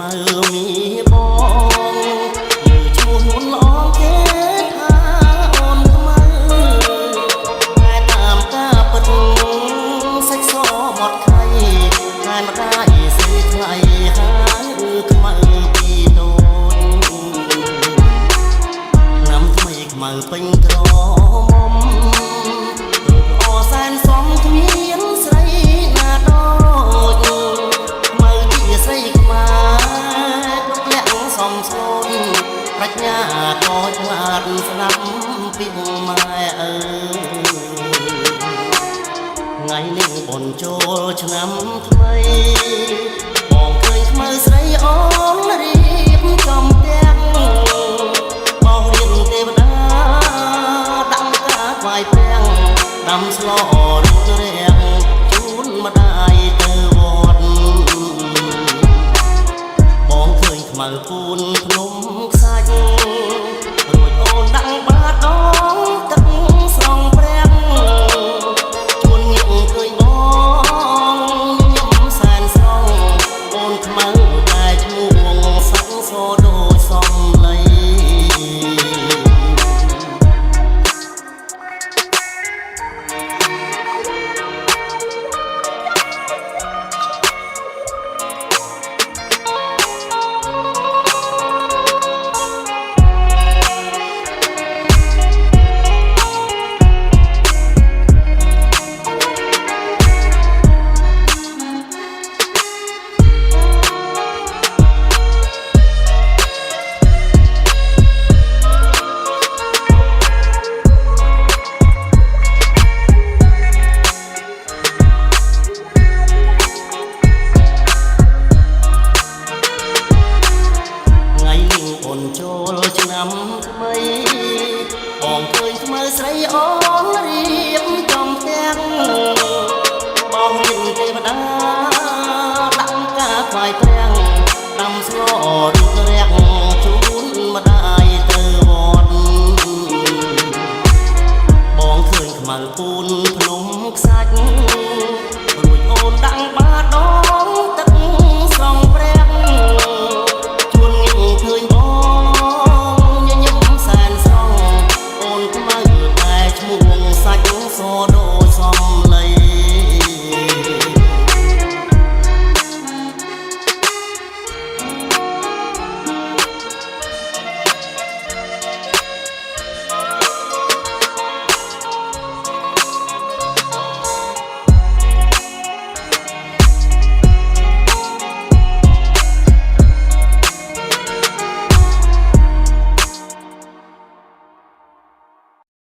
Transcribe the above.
មើมีបងឈ្មោះនួនល្អគេថាអូនខ្មៅតែតាមការពិតសាច់សមាត់ខៃតែម្ដាយស្រីថ្លៃហើយខ្មៅពីតូចឆ្នាំថ្មីខ្មៅពេញក្រមុំអសែនសំគ្មានស្រីណាដូចខ្មៅជាស្រីខ្មែរទុកលាក់សំសូនប្រាជ្ញាក៏ឆ្លាតស្ដាប់ពីម៉ែអើថ្ងៃនេះបុណ្យចូលឆ្នាំថ្មីបងឃើញខ្មៅស្រីអូនរៀបចំទាំងបោះរៀនទេវតាដាក់ការថ្វាយព្រះដាំស្លរូបរាងជូនម្ដាយទៅវត្តបងឃើញខ្មៅពូនភ្នំខ្សាច់រួចអូនដាក់បាតដងទឹកស្រង់ព្រះជួនញាក់ឃើញបងញញឹមសែនស្រងអូនខ្មៅតែឈ្មោះសាក់សដូចសំឡីចូលឆ្នាំថ្មីបងឃើញខ្មៅស្រីអូនរៀបចំទាំងបោះរៀនទេវតាដាក់ការថ្វាយព្រះដាំស្លរូបរាងជូនម្ដាយទៅវត្តបងឃើញខ្មៅពូនភ្ន